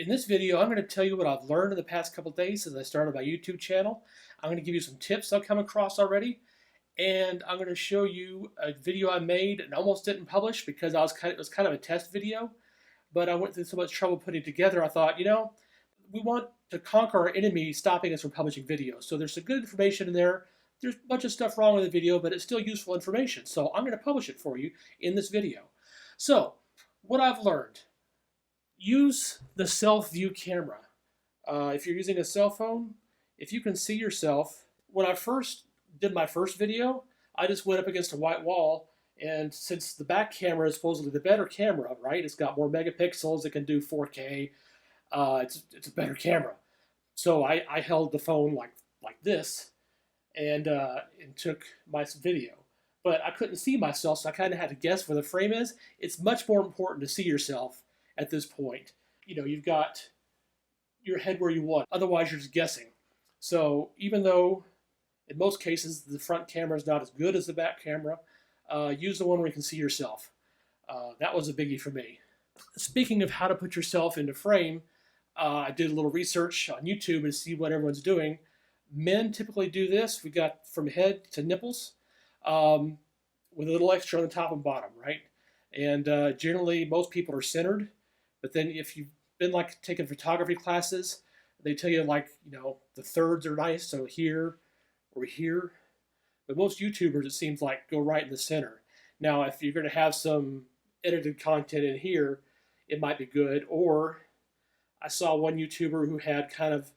In this video, I'm going to tell you what I've learned in the past couple days since I started my YouTube channel. I'm going to give you some tips I've come across already, and I'm going to show you a video I made and almost didn't publish because it was kind of a test video, but I went through so much trouble putting it together. I thought, we want to conquer our enemy stopping us from publishing videos. So there's some good information in there. There's a bunch of stuff wrong with the video, but it's still useful information. So I'm going to publish it for you in this video. So what I've learned. Use the self-view camera. If you're using a cell phone, if you can see yourself, when I first did my first video, I just went up against a white wall, and since the back camera is supposedly the better camera, right? It's got more megapixels, it can do 4K, it's a better camera. So I held the phone like this and took my video. But I couldn't see myself, so I kind of had to guess where the frame is. It's much more important to see yourself at this point. You've got your head where you want. Otherwise, you're just guessing. So even though in most cases the front camera is not as good as the back camera, use the one where you can see yourself. That was a biggie for me. Speaking of how to put yourself into frame, I did a little research on YouTube to see what everyone's doing. Men typically do this. We got from head to nipples with a little extra on the top and bottom, right? And generally, most people are centered. But then if you've been taking photography classes, they tell you the thirds are nice, so here or here. But most YouTubers, it seems like, go right in the center. Now, if you're going to have some edited content in here, it might be good. Or I saw one YouTuber who had kind of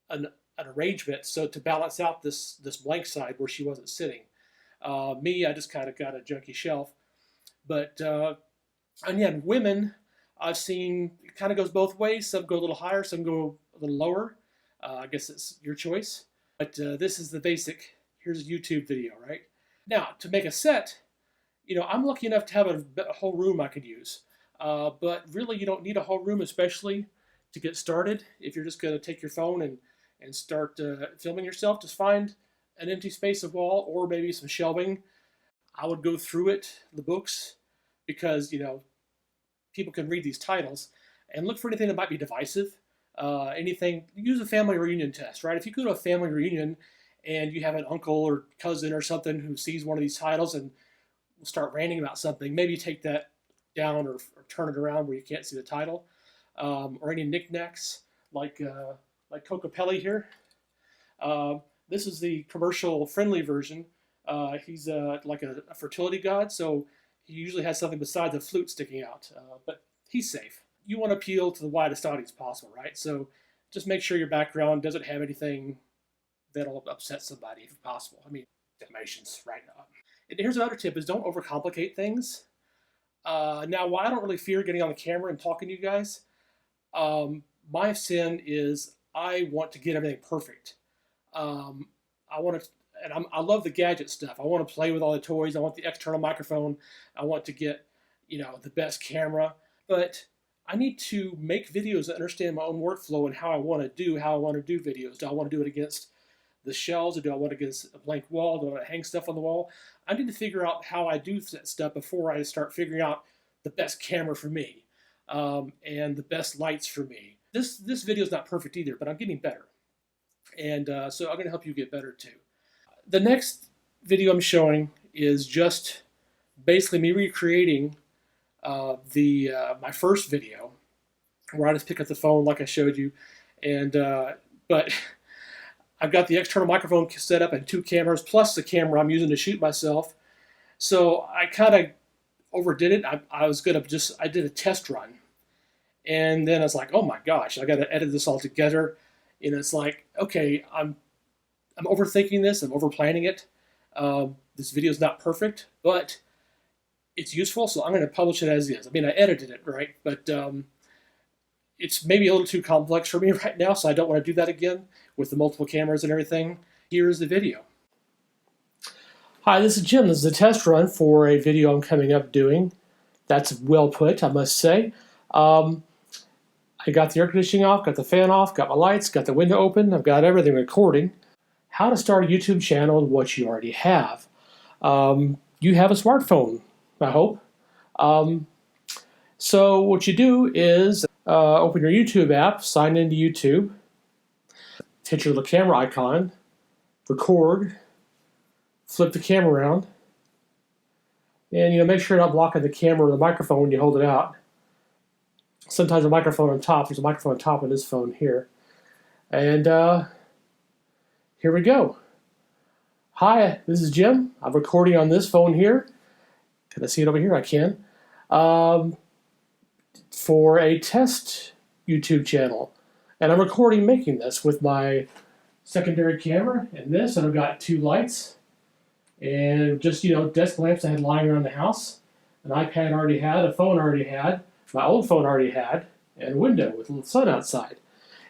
an arrangement so to balance out this blank side where she wasn't sitting. Me, I just kind of got a junky shelf. But again, women, I've seen it kind of goes both ways. Some go a little higher, some go a little lower. I guess it's your choice. But this is the basic. Here's a YouTube video, right? Now, to make a set, I'm lucky enough to have a whole room I could use. But really, you don't need a whole room, especially to get started. If you're just going to take your phone and start filming yourself, just find an empty space of wall or maybe some shelving. I would go through the books, because people can read these titles and look for anything that might be divisive. Anything, use a family reunion test, right? If you go to a family reunion and you have an uncle or cousin or something who sees one of these titles and will start ranting about something, maybe take that down or turn it around where you can't see the title. Or any knickknacks like Cocapelli here. This is the commercial-friendly version. He's like a fertility god, so he usually has something besides a flute sticking out, but he's safe. You want to appeal to the widest audience possible, right? So just make sure your background doesn't have anything that'll upset somebody if possible. I mean, defamations, right? And here's another tip is don't overcomplicate things. Now, while I don't really fear getting on the camera and talking to you guys, my sin is I want to get everything perfect. I love the gadget stuff. I want to play with all the toys. I want the external microphone. I want to get, the best camera. But I need to make videos that understand my own workflow and how I want to do videos. Do I want to do it against the shelves, or do I want to get a blank wall? Do I want to hang stuff on the wall? I need to figure out how I do that stuff before I start figuring out the best camera for me and the best lights for me. This video is not perfect either, but I'm getting better. And so I'm going to help you get better too. The next video I'm showing is just basically me recreating my first video, where I just pick up the phone like I showed you, and but I've got the external microphone set up and 2 cameras plus the camera I'm using to shoot myself. So I kind of overdid it. I did a test run, and then I was like, oh my gosh, I got to edit this all together. And it's like, okay, I'm overthinking this. I'm overplanning it. This video is not perfect, but it's useful, so I'm going to publish it as is. I mean, I edited it, right? But it's maybe a little too complex for me right now, so I don't want to do that again with the multiple cameras and everything. Here's the video. Hi, this is Jim. This is a test run for a video I'm coming up doing. That's well put, I must say. I got the air conditioning off, got the fan off, got my lights, got the window open. I've got everything recording. How to start a YouTube channel and what you already have. You have a smartphone, I hope. So what you do is open your YouTube app, sign into YouTube, hit your little camera icon, record, flip the camera around, and make sure you're not blocking the camera or the microphone when you hold it out. Sometimes a microphone on top. There's a microphone on top of this phone here. And here we go. Hi, this is Jim. I'm recording on this phone here. Can I see it over here? I can. For a test YouTube channel. And I'm recording making this with my secondary camera and this, and I've got 2 lights. And just, desk lamps I had lying around the house. An iPad I already had, a phone I already had, my old phone I already had, and a window with a little sun outside.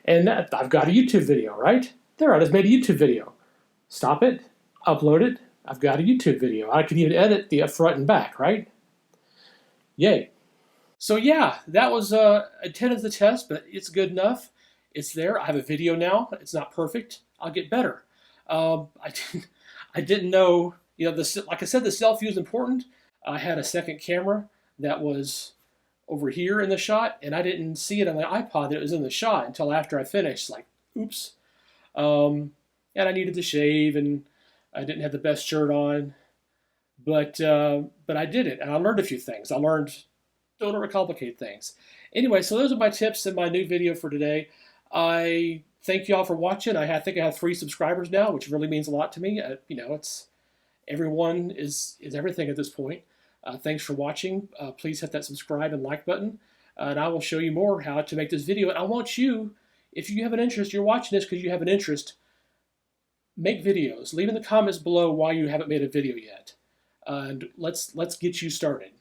And I've got a YouTube video, right? There, I just made a YouTube video. Stop it, upload it, I've got a YouTube video. I could even edit the front and back, right? Yay. So yeah, that was a 10 as the test, but it's good enough. It's there. I have a video now. It's not perfect. I'll get better. I didn't know, like I said, the selfie is important. I had a second camera that was over here in the shot, and I didn't see it on my iPod that it was in the shot until after I finished. Like, oops. And I needed to shave, and I didn't have the best shirt on, but I did it, and I learned a few things. I learned don't overcomplicate things. Anyway, so those are my tips in my new video for today. I thank you all for watching. I think I have 3 subscribers now, which really means a lot to me. It's everyone is everything at this point. Thanks for watching. Please hit that subscribe and like button, and I will show you more how to make this video. And I want you, if you have an interest, you're watching this because you have an interest, make videos. Leave in the comments below why you haven't made a video yet, and let's get you started.